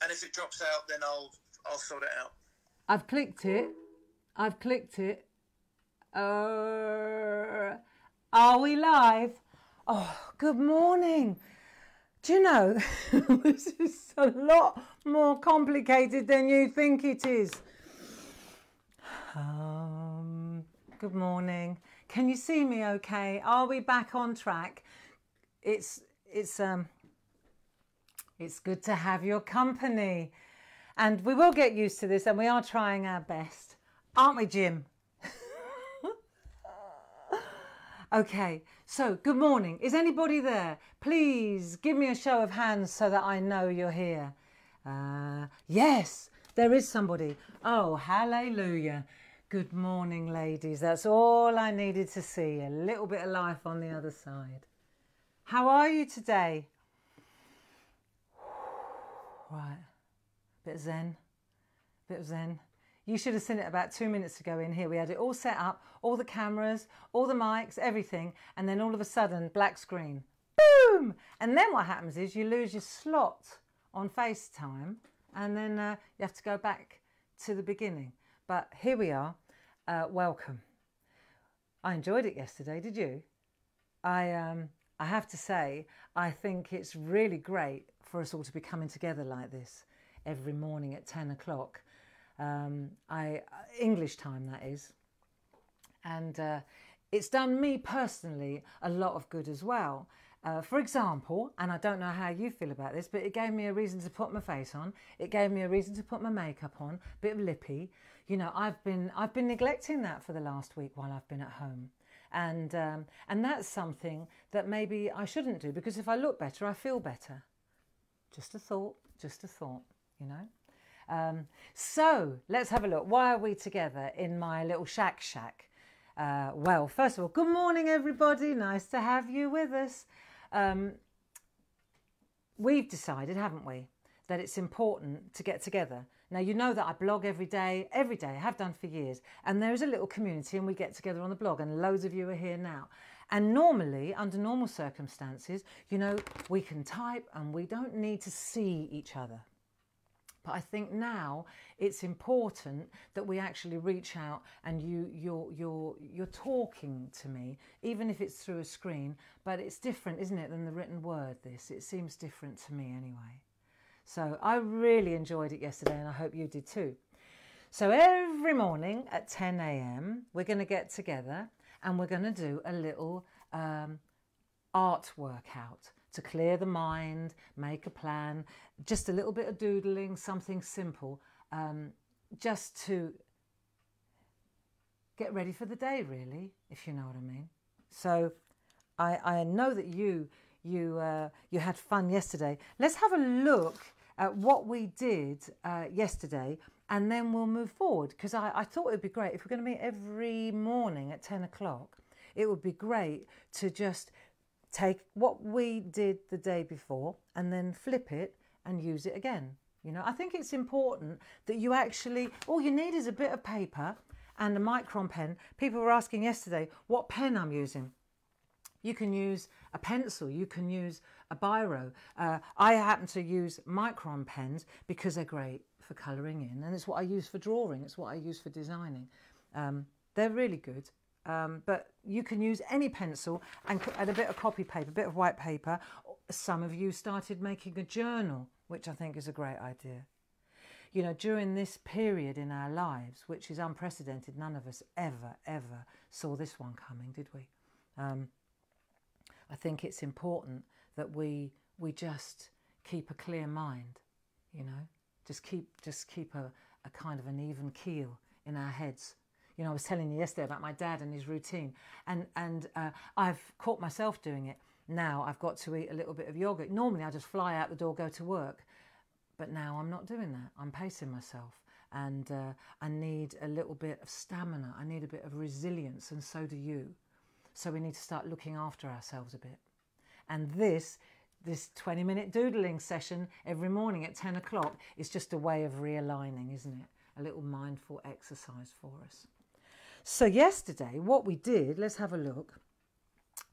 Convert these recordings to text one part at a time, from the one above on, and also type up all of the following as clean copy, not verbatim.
And if it drops out, then I'll sort it out. I've clicked it. Are we live? Oh, good morning. Do you know, this is a lot more complicated than you think it is. Good morning. Can you see me okay? Are we back on track? It's good to have your company. And we will get used to this, and we are trying our best. Aren't we, Jim? Okay, so good morning. Is anybody there? Please give me a show of hands so that I know you're here. Yes, there is somebody. Oh, hallelujah. Good morning, ladies. That's all I needed to see. A little bit of life on the other side. How are you today? Right. Bit of zen. You should have seen it about 2 minutes ago in here. We had it all set up, all the cameras, all the mics, everything. And then all of a sudden, black screen. Boom! And then what happens is you lose your slot on FaceTime. And then you have to go back to the beginning. But here we are. Welcome. I enjoyed it yesterday, did you? I have to say, I think it's really great for us all to be coming together like this every morning at 10 o'clock. English time, that is. And it's done me personally a lot of good as well. For example, and I don't know how you feel about this, but it gave me a reason to put my face on. It gave me a reason to put my makeup on, a bit of lippy. You know, I've been neglecting that for the last week while I've been at home. And that's something that maybe I shouldn't do, because if I look better, I feel better. Just a thought, you know. So let's have a look. Why are we together in my little shack? Well, first of all, good morning, everybody. Nice to have you with us. We've decided, haven't we, that it's important to get together. Now, you know that I blog every day, I have done for years. And there is a little community and we get together on the blog, and loads of you are here now. And normally, under normal circumstances, you know, we can type and we don't need to see each other. But I think now it's important that we actually reach out and you're talking to me, even if it's through a screen. But it's different, isn't it, than the written word, this? It seems different to me anyway. So I really enjoyed it yesterday, and I hope you did too. So every morning at 10 a.m, we're going to get together and we're going to do a little art workout to clear the mind, make a plan, just a little bit of doodling, something simple, just to get ready for the day, really, if you know what I mean. So I know that you had fun yesterday. Let's have a look at what we did yesterday, and then we'll move forward, because I thought it would be great if we're going to meet every morning at 10 o'clock. It would be great to just take what we did the day before and then flip it and use it again. You know, I think it's important that you actually, all you need is a bit of paper and a micron pen. People were asking yesterday what pen I'm using. You can use a pencil, you can use a biro. I happen to use micron pens because they're great for colouring in, and it's what I use for drawing, it's what I use for designing. They're really good. But you can use any pencil and a bit of copy paper, a bit of white paper. Some of you started making a journal, which I think is a great idea. You know, during this period in our lives, which is unprecedented, none of us ever saw this one coming, did we? I think it's important that we just keep a clear mind, you know, just keep a kind of an even keel in our heads. You know, I was telling you yesterday about my dad and his routine, and I've caught myself doing it. Now I've got to eat a little bit of yogurt. Normally I just fly out the door, go to work, but now I'm not doing that. I'm pacing myself, and I need a little bit of stamina. I need a bit of resilience, and so do you. So we need to start looking after ourselves a bit. And this 20-minute doodling session every morning at 10 o'clock is just a way of realigning, isn't it? A little mindful exercise for us. So yesterday, what we did, let's have a look.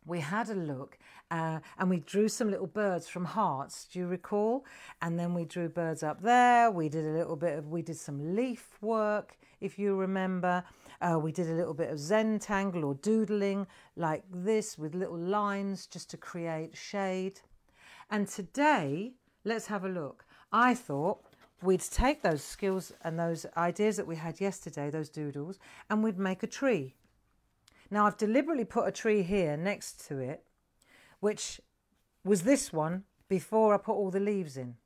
we had a look and we drew some little birds from hearts. Do you recall? And then we drew birds up there. We did we did some leaf work, if you remember. We did a little bit of Zentangle or doodling like this with little lines just to create shade. And today, let's have a look. I thought we'd take those skills and those ideas that we had yesterday, those doodles, and we'd make a tree. Now, I've deliberately put a tree here next to it, which was this one before I put all the leaves in.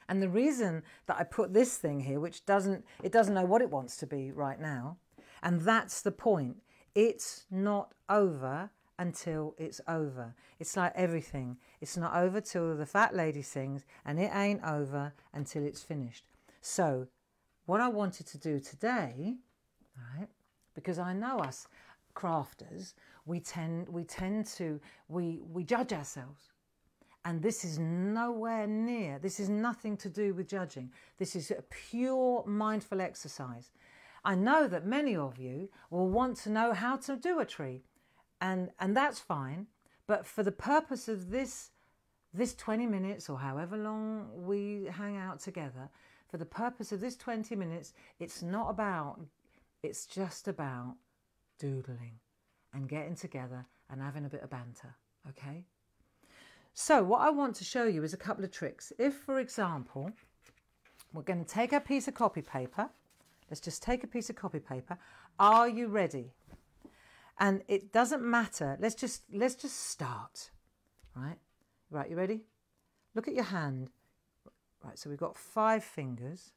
And the reason that I put this thing here, which doesn't know what it wants to be right now, and that's the point. It's not over until it's over. It's like everything. It's not over till the fat lady sings, and it ain't over until it's finished. So what I wanted to do today, right, because I know us crafters, we judge ourselves. And this is nowhere near, this is nothing to do with judging. This is a pure mindful exercise. I know that many of you will want to know how to do a tree, and that's fine. But for the purpose of this 20 minutes or however long we hang out together, for the purpose of this 20 minutes, it's just about doodling and getting together and having a bit of banter, okay? So what I want to show you is a couple of tricks. If, for example, we're going to take a piece of copy paper. Let's just take a piece of copy paper. Are you ready? And it doesn't matter. Let's just start, right? Right, you ready? Look at your hand. Right, so we've got 5 fingers,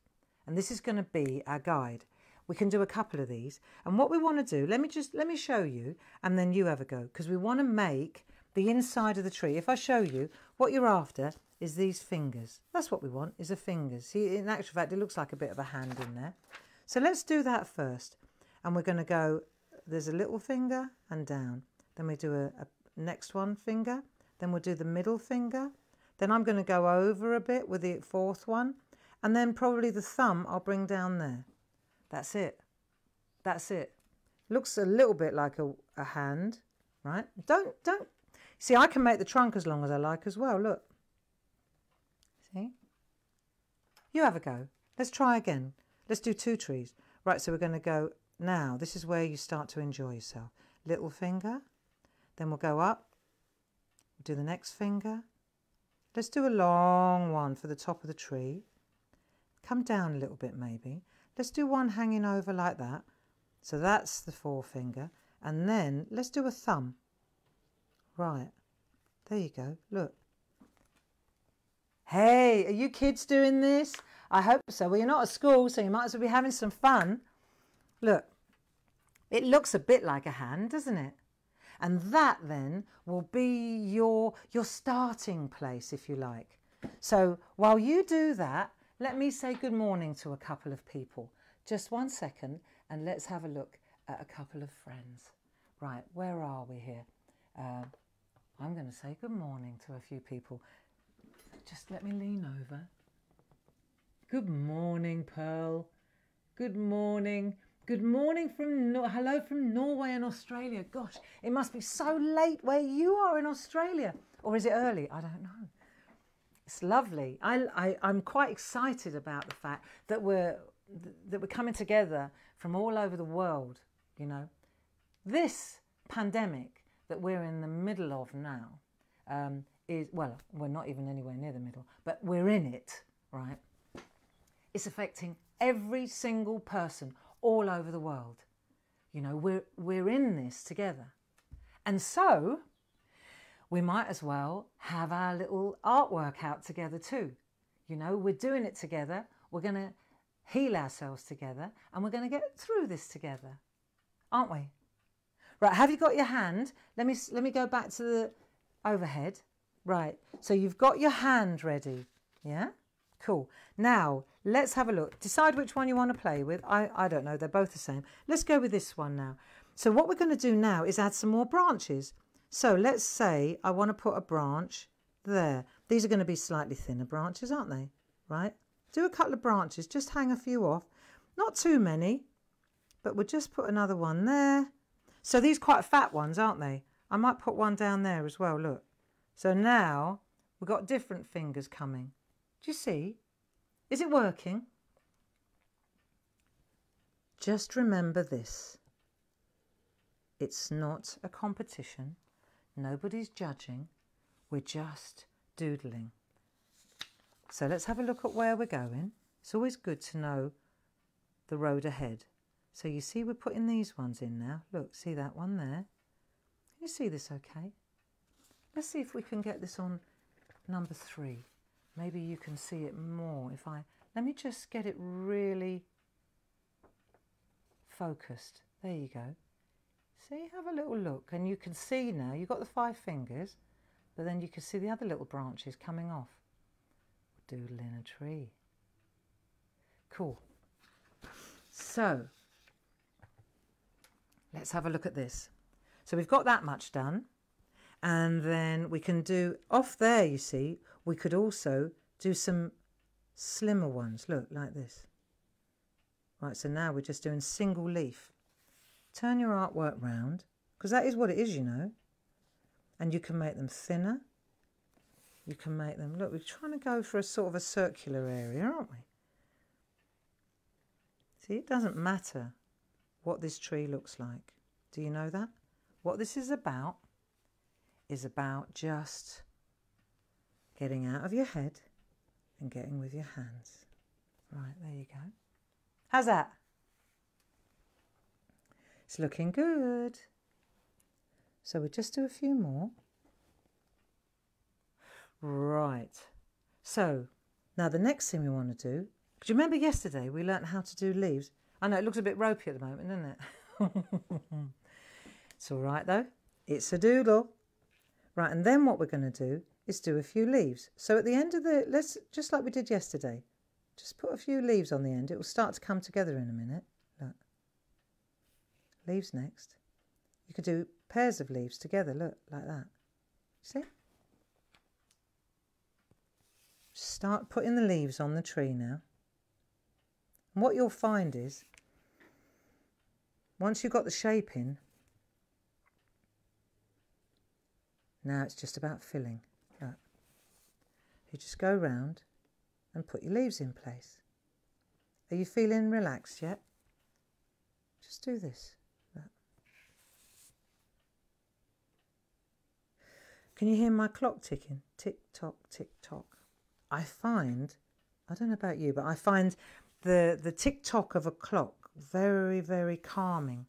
and this is going to be our guide. We can do a couple of these. And what we want to do, let me show you, and then you have a go, because we want to make the inside of the tree. If I show you, what you're after is these fingers. That's what we want, is the fingers. See, in actual fact, it looks like a bit of a hand in there. So let's do that first. And we're going to go, there's a little finger and down. Then we do a next one finger. Then we'll do the middle finger. Then I'm going to go over a bit with the 4th one. And then probably the thumb I'll bring down there. That's it. That's it. Looks a little bit like a hand, right? Don't. See, I can make the trunk as long as I like as well. Look. See? You have a go. Let's try again. Let's do 2 trees. Right, so we're going to go now. This is where you start to enjoy yourself. Little finger. Then we'll go up. Do the next finger. Let's do a long one for the top of the tree. Come down a little bit maybe. Let's do one hanging over like that. So that's the 4-finger. And then let's do a thumb. Right. There you go. Look. Hey, are you kids doing this? I hope so. Well, you're not at school, so you might as well be having some fun. Look. It looks a bit like a hand, doesn't it? And that then will be your starting place, if you like. So while you do that, let me say good morning to a couple of people. Just 1 second, and let's have a look at a couple of friends. Right, where are we here? I'm going to say good morning to a few people. Just let me lean over. Good morning, Pearl. Good morning. Good morning hello from Norway and Australia. Gosh, it must be so late where you are in Australia. Or is it early? I don't know. It's lovely. I'm quite excited about the fact that we're coming together from all over the world, you know. This pandemic that we're in the middle of now is, well, we're not even anywhere near the middle, but we're in it, right? It's affecting every single person all over the world. You know, we're in this together. And so we might as well have our little artwork out together too. You know, we're doing it together. We're going to heal ourselves together, and we're going to get through this together, aren't we? Right, have you got your hand? Let me go back to the overhead. Right, so you've got your hand ready, yeah? Cool. Now, let's have a look. Decide which one you want to play with. I don't know, they're both the same. Let's go with this one now. So what we're going to do now is add some more branches. So let's say I want to put a branch there. These are going to be slightly thinner branches, aren't they? Right? Do a couple of branches, just hang a few off. Not too many, but we'll just put another one there. So these quite fat ones, aren't they? I might put one down there as well, look. So now we've got different fingers coming. Do you see? Is it working? Just remember this. It's not a competition. Nobody's judging. We're just doodling. So let's have a look at where we're going. It's always good to know the road ahead. So you see we're putting these ones in now. Look, see that one there? Can you see this okay? Let's see if we can get this on number 3. Maybe you can see it more if let me just get it really focused. There you go. See, have a little look, and you can see now, you've got the 5 fingers, but then you can see the other little branches coming off. Doodle in a tree. Cool. So, let's have a look at this. So we've got that much done, and then we can do, off there you see, we could also do some slimmer ones, look, like this. Right, so now we're just doing single leaf. Turn your artwork round, because that is what it is, you know. And you can make them thinner. You can make them, look, we're trying to go for a sort of a circular area, aren't we? See, it doesn't matter what this tree looks like. Do you know that? What this is about just getting out of your head and getting with your hands. Right, there you go. How's that? It's looking good. So we'll just do a few more. Right. So now the next thing we want to do, do you remember yesterday we learnt how to do leaves? I know it looks a bit ropey at the moment, doesn't it? It's all right though. It's a doodle. Right, and then what we're going to do is do a few leaves. So at the end of let's, just like we did yesterday, just put a few leaves on the end. It will start to come together in a minute. Look. Leaves next. You could do pairs of leaves together, look, like that. See? Start putting the leaves on the tree now. And what you'll find is, once you've got the shape in, now it's just about filling. Look. You just go round and put your leaves in place. Are you feeling relaxed yet? Just do this. Look. Can you hear my clock ticking? Tick tock, tick tock. I find, I don't know about you, but I find the tick tock of a clock very, very calming.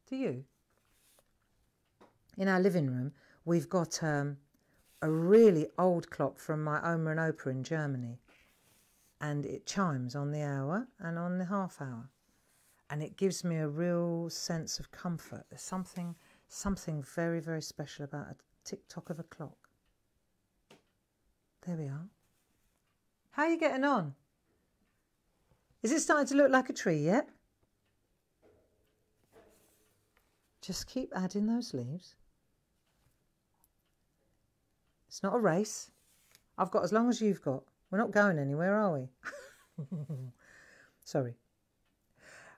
Do you? In our living room, we've got a really old clock from my Oma and Opa in Germany. And it chimes on the hour and on the half hour. And it gives me a real sense of comfort. There's something very, very special about a tick-tock of a clock. There we are. How are you getting on? Is it starting to look like a tree yet? Just keep adding those leaves. It's not a race. I've got as long as you've got. We're not going anywhere, are we? Sorry.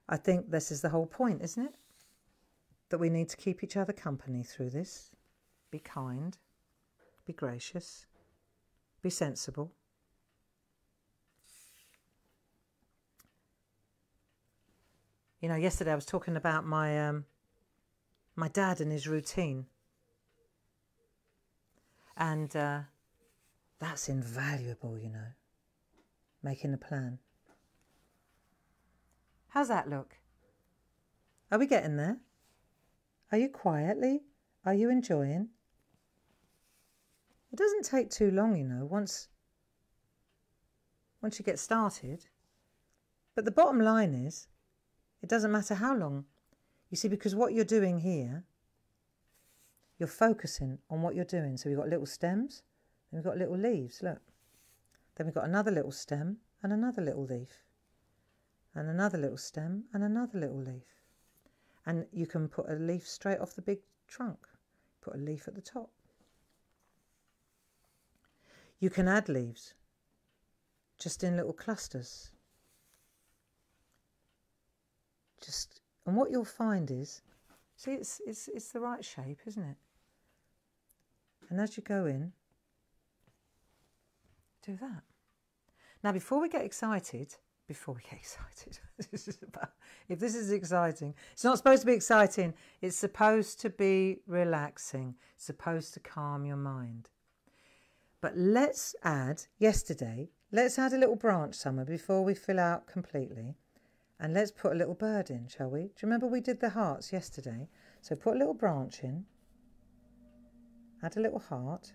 I think this is the whole point, isn't it? That we need to keep each other company through this. Be kind. Be gracious. Be sensible. You know, yesterday I was talking about my my dad and his routine. And that's invaluable, you know, making a plan. How's that look? Are we getting there? Are you quietly? Are you enjoying? It doesn't take too long, you know, once you get started. But the bottom line is, it doesn't matter how long. You see, because what you're doing here, you're focusing on what you're doing. So we've got little stems, then we've got little leaves, look. Then we've got another little stem and another little leaf. And another little stem and another little leaf. And you can put a leaf straight off the big trunk. Put a leaf at the top. You can add leaves just in little clusters. And what you'll find is, see, it's the right shape, isn't it? And as you go in, do that. Now, before we get excited, this is about, if this is exciting, it's not supposed to be exciting. It's supposed to be relaxing. It's supposed to calm your mind. But let's add, let's add a little branch somewhere before we fill out completely. And let's put a little bird in, shall we? Do you remember we did the hearts yesterday? So put a little branch in. Add a little heart.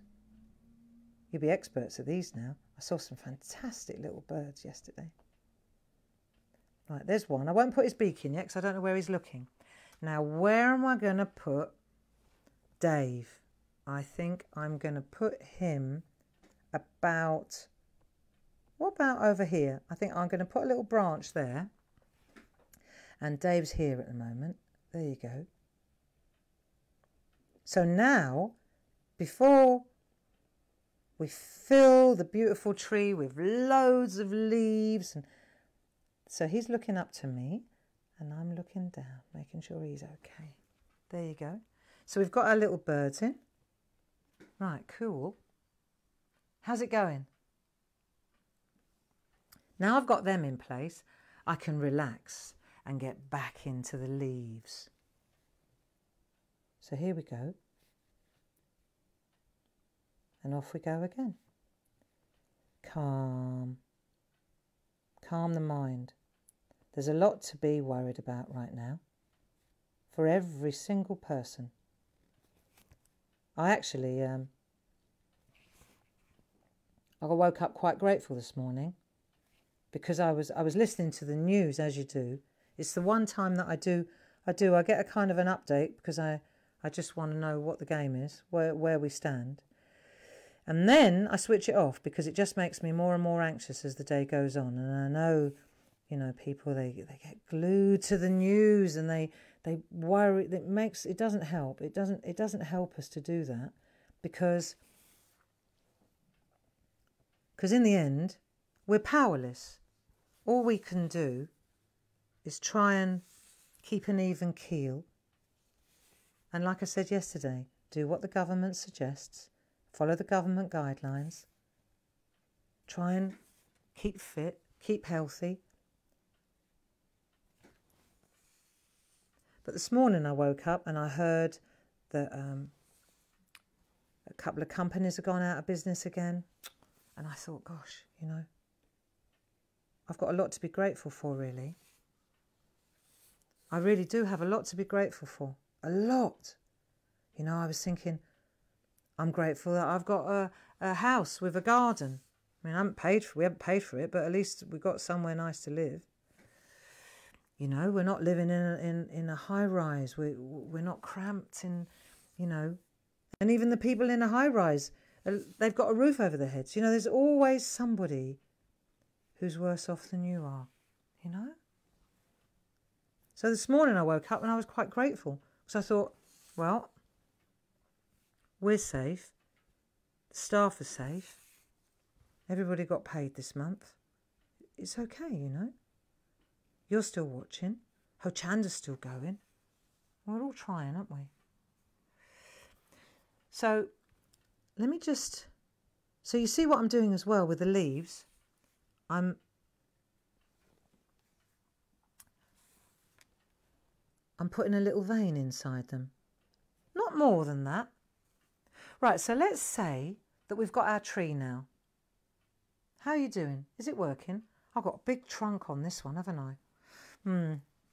You'll be experts at these now. I saw some fantastic little birds yesterday. Right, there's one. I won't put his beak in yet because I don't know where he's looking. Now, where am I going to put Dave? I think I'm going to put him about... What about over here? I think I'm going to put a little branch there. And Dave's here at the moment. There you go. So now, before we fill the beautiful tree with loads of leaves, and so he's looking up to me and I'm looking down, making sure he's okay. There you go. So we've got our little birds in. Right, cool. How's it going? Now I've got them in place, I can relax and get back into the leaves. So here we go. And off we go again. Calm. Calm the mind. There's a lot to be worried about right now. For every single person. I actually, I woke up quite grateful this morning because I was listening to the news, as you do. It's the one time that I get a kind of an update because I just want to know what the game is, where we stand. And then I switch it off because it just makes me more and more anxious as the day goes on. And I know, you know, people, they get glued to the news and they worry. It doesn't help. It doesn't help us to do that because in the end, we're powerless. All we can do is try and keep an even keel. And like I said yesterday, do what the government suggests. Follow the government guidelines. Try and keep fit, keep healthy. But this morning I woke up and I heard that a couple of companies have gone out of business again. And I thought, gosh, you know, I've got a lot to be grateful for, really. I really do have a lot to be grateful for. A lot. You know, I was thinking, I'm grateful that I've got a house with a garden. I mean, we haven't paid for it, but at least we've got somewhere nice to live. You know, we're not living in a high rise. We're not cramped in, you know. And even the people in a high rise, they've got a roof over their heads. You know, there's always somebody who's worse off than you are, you know. So this morning I woke up and I was quite grateful because I thought, well, we're safe. The staff are safe. Everybody got paid this month. It's okay, you know. You're still watching. Ho Chanda's still going. We're all trying, aren't we? So let me just... So you see what I'm doing as well with the leaves? I'm putting a little vein inside them. Not more than that. Right, so let's say that we've got our tree now. How are you doing? Is it working? I've got a big trunk on this one, haven't I?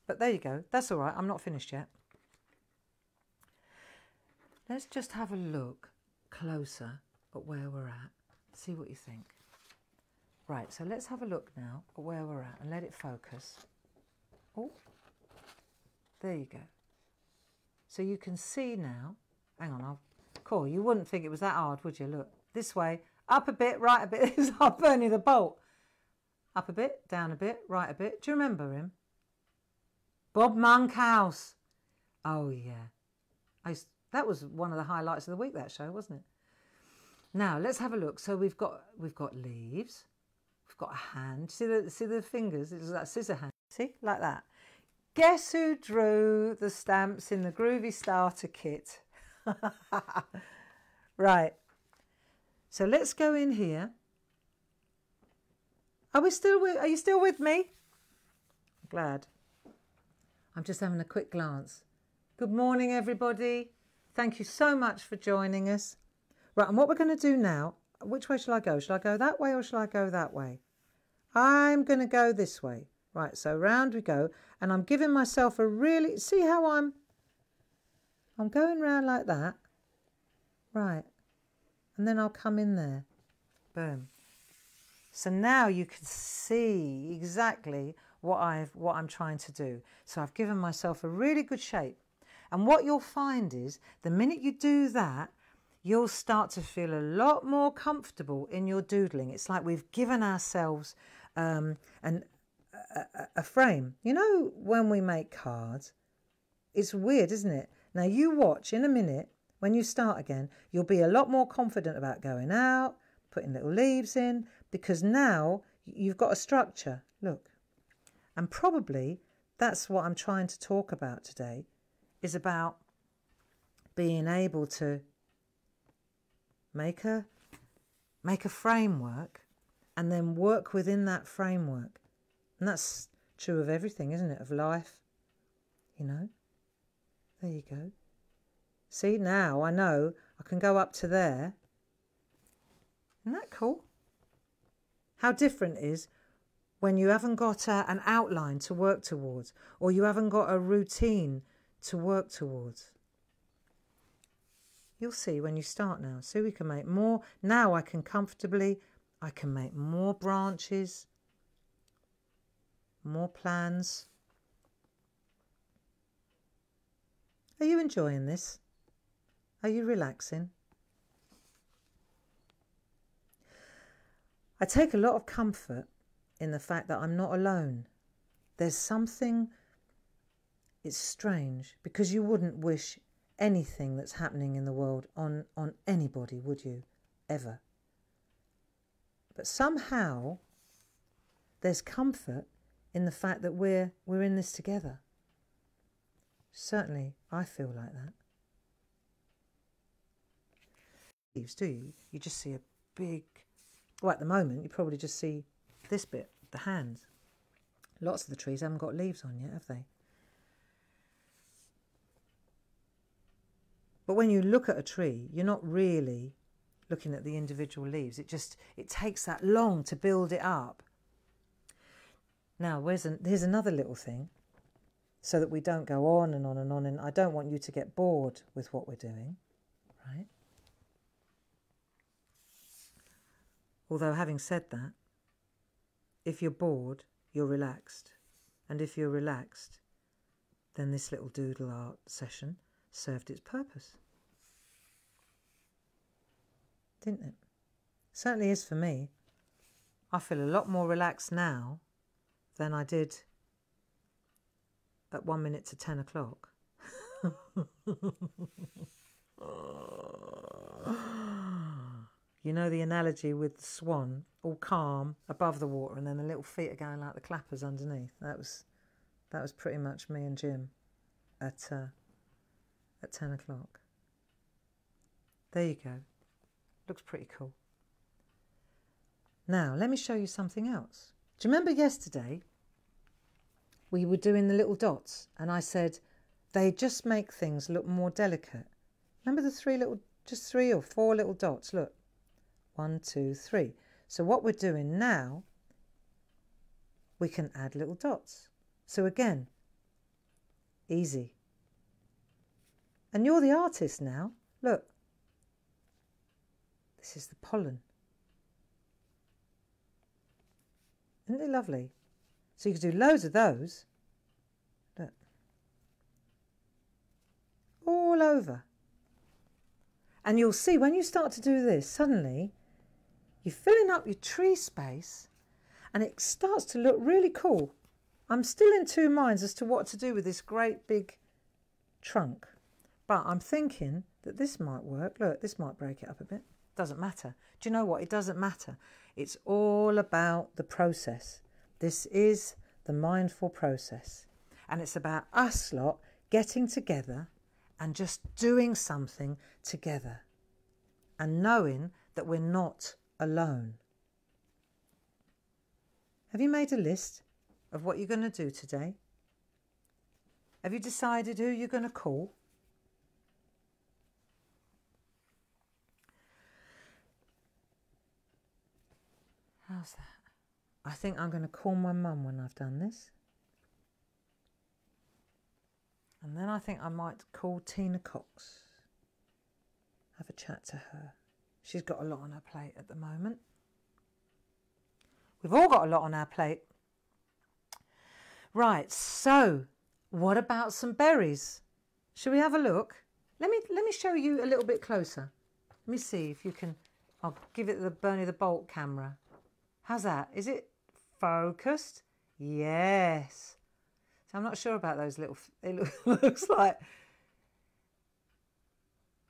But there you go. That's all right. I'm not finished yet. Let's just have a look closer at where we're at. See what you think. Right, so let's have a look now at where we're at and let it focus. Oh, there you go. So you can see now. Hang on, cool. You wouldn't think it was that hard, would you? Look, this way, up a bit, right a bit. It's like burning the bolt. Up a bit, down a bit, right a bit. Do you remember him? Bob Monkhouse. Oh yeah, that was one of the highlights of the week. That show, wasn't it? Now let's have a look. So we've got leaves. We've got a hand. See the fingers? It's like scissor hand. See, like that. Guess who drew the stamps in the Groovy Starter kit? Right. So let's go in here. Are you still with me? Glad. I'm just having a quick glance. Good morning, everybody. Thank you so much for joining us. Right, and what we're going to do now, which way shall I go? Shall I go that way or shall I go that way? I'm going to go this way. Right, so round we go. And I'm giving myself a really, see how I'm going round like that. Right. And then I'll come in there. Boom. So now you can see exactly what I'm trying to do. So I've given myself a really good shape. And what you'll find is the minute you do that, you'll start to feel a lot more comfortable in your doodling. It's like we've given ourselves a frame. You know, when we make cards, it's weird, isn't it? Now you watch in a minute, when you start again, you'll be a lot more confident about going out, putting little leaves in, because now you've got a structure. Look. And probably that's what I'm trying to talk about today, is about being able to make a framework and then work within that framework. And that's true of everything, isn't it? Of life, you know. There you go. See, now I know I can go up to there. Isn't that cool? How different it is when you haven't got an outline to work towards, or you haven't got a routine to work towards. You'll see when you start now. See, we can make more. Now I can make more branches, more plans. Are you enjoying this? Are you relaxing? I take a lot of comfort in the fact that I'm not alone. There's something, it's strange, because you wouldn't wish anything that's happening in the world on anybody, would you? Ever. But somehow there's comfort in the fact that we're in this together. Certainly, I feel like that. Leaves, do you? You just see a big, well, at the moment you probably just see this bit, the hands. Lots of the trees haven't got leaves on yet, have they? But when you look at a tree, you're not really looking at the individual leaves. It takes that long to build it up. Now, here's another little thing, so that we don't go on and on and on, and I don't want you to get bored with what we're doing, right? Although, having said that, if you're bored, you're relaxed. And if you're relaxed, then this little doodle art session served its purpose. Didn't it? Certainly is for me. I feel a lot more relaxed now than I did at 1 minute to 10 o'clock. You know the analogy with the swan, all calm above the water, and then the little feet are going like the clappers underneath. That was pretty much me and Jim at 10 o'clock. There you go. Looks pretty cool. Now, let me show you something else. Do you remember yesterday we were doing the little dots, and I said they just make things look more delicate? Remember the just 3 or 4 little dots? Look. 1, 2, 3. So what we're doing now, we can add little dots. So again, easy. And you're the artist now. Look. This is the pollen. Isn't it lovely? So you can do loads of those. Look. All over. And you'll see when you start to do this, suddenly you're filling up your tree space and it starts to look really cool. I'm still in 2 minds as to what to do with this great big trunk. But I'm thinking that this might work. Look, this might break it up a bit. Doesn't matter. Do you know what? It doesn't matter. It's all about the process. This is the mindful process. And it's about us lot getting together and just doing something together. and knowing that we're not alone. Have you made a list of what you're going to do today? Have you decided who you're going to call? How's that? I think I'm going to call my mum when I've done this. And then I think I might call Tina Cox. Have a chat to her. She's got a lot on her plate at the moment. We've all got a lot on our plate. Right, so what about some berries? Shall we have a look? Let me show you a little bit closer. Let me see if you can. I'll give it the Bernie the Bolt camera. How's that? Is it focused? Yes. So I'm not sure about those little. It looks like.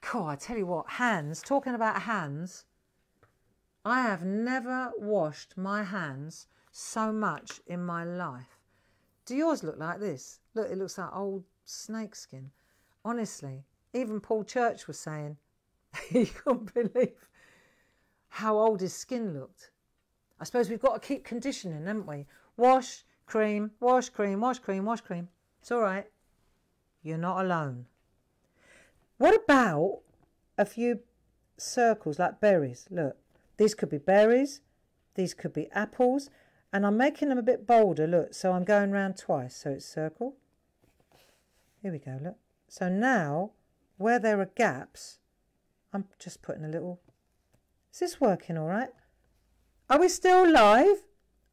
Cool. I tell you what, hands. Talking about hands, I have never washed my hands so much in my life. Do yours look like this? Look, it looks like old snakeskin. Honestly, even Paul Church was saying he couldn't believe how old his skin looked. I suppose we've got to keep conditioning, haven't we? Wash, cream, wash, cream, wash, cream, wash, cream. It's all right. You're not alone. What about a few circles like berries? Look, these could be berries. These could be apples. And I'm making them a bit bolder, look. So I'm going round twice. So it's circle. Here we go, look. So now, where there are gaps, I'm just putting a little... Is this working all right? Are we still live?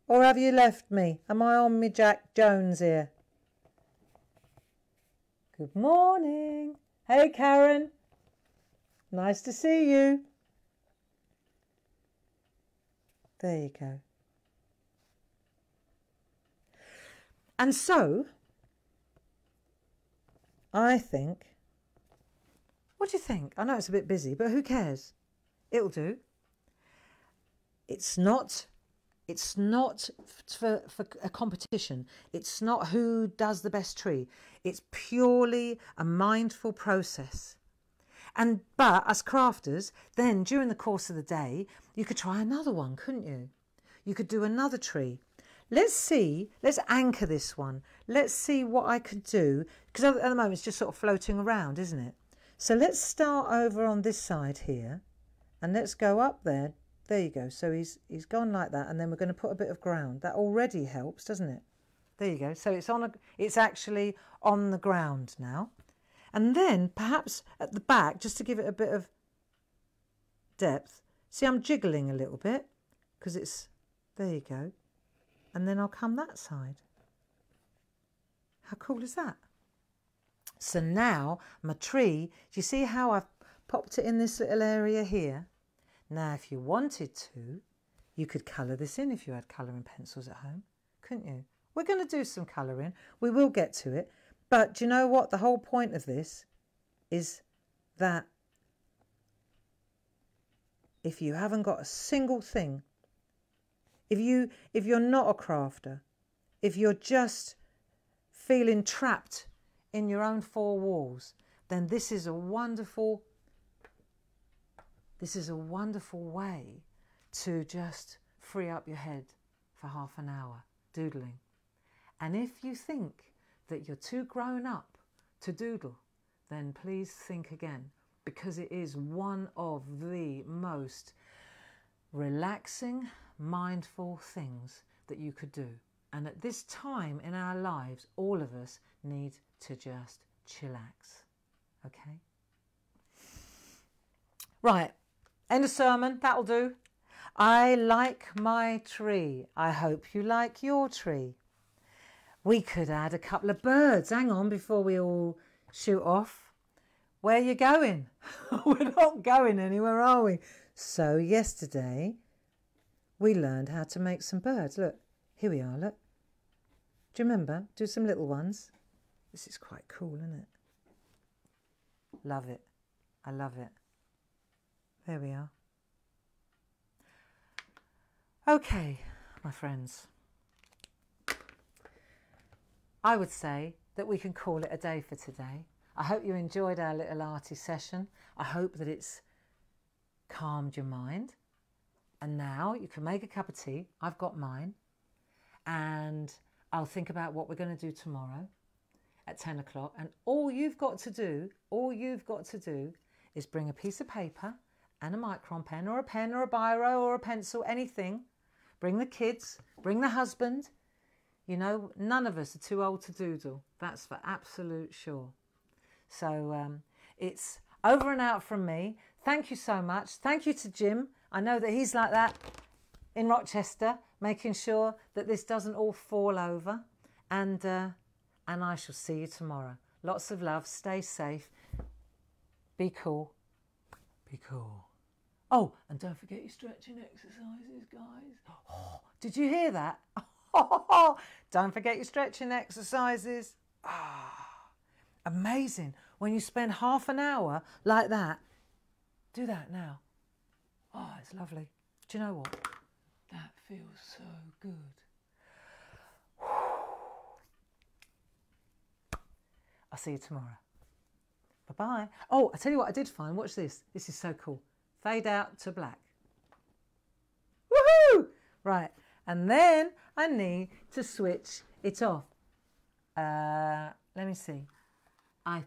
Or have you left me? Am I on me Jack Jones here? Good morning. Hey, Karen. Nice to see you. There you go. And so, I think... What do you think? I know it's a bit busy, but who cares? It'll do. It's not for a competition. It's not who does the best tree. It's purely a mindful process. But as crafters, then during the course of the day, you could try another one, couldn't you? You could do another tree. Let's anchor this one. Let's see what I could do. Because at the moment it's just sort of floating around, isn't it? So let's start over on this side here. And let's go up there. There you go. So he's gone like that, and then we're going to put a bit of ground. That already helps, doesn't it? There you go. So it's actually on the ground now. And then perhaps at the back, just to give it a bit of depth. See, I'm jiggling a little bit because it's... There you go. And then I'll come that side. How cool is that? So now my tree, do you see how I've popped it in this little area here? Now, if you wanted to, you could colour this in if you had colouring pencils at home, couldn't you? We're going to do some colouring. We will get to it. But do you know what? The whole point of this is that if you haven't got a single thing, if you're not a crafter, if you're just feeling trapped in your own four walls, then this is a wonderful way to just free up your head for half an hour doodling. And if you think that you're too grown up to doodle, then please think again, because it is one of the most relaxing, mindful things that you could do. And at this time in our lives, all of us need to just chillax. Okay? Right. End of sermon. That'll do. I like my tree. I hope you like your tree. We could add a couple of birds. Hang on before we all shoot off. Where are you going? We're not going anywhere, are we? So yesterday we learned how to make some birds. Look, here we are, look. Do you remember? Do some little ones. This is quite cool, isn't it? Love it. I love it. There we are. Okay, my friends. I would say that we can call it a day for today. I hope you enjoyed our little arty session. I hope that it's calmed your mind. And now you can make a cup of tea. I've got mine. And I'll think about what we're going to do tomorrow at 10 o'clock. And all you've got to do is bring a piece of paper and a micron pen or a biro or a pencil, anything. Bring the kids, bring the husband. You know, none of us are too old to doodle. That's for absolute sure. So it's over and out from me. Thank you so much. Thank you to Jim. I know that he's like that in Rochester, making sure that this doesn't all fall over. And I shall see you tomorrow. Lots of love. Stay safe. Be cool. Be cool. Oh, and don't forget your stretching exercises, guys. Oh, did you hear that? Don't forget your stretching exercises. Amazing. When you spend half an hour like that, do that now. Oh, it's lovely. Do you know what? That feels so good. I'll see you tomorrow. Bye-bye. Oh, I tell you what I did find. Watch this. This is so cool. Fade out to black. Woohoo! Right. And then I need to switch it off. Let me see. I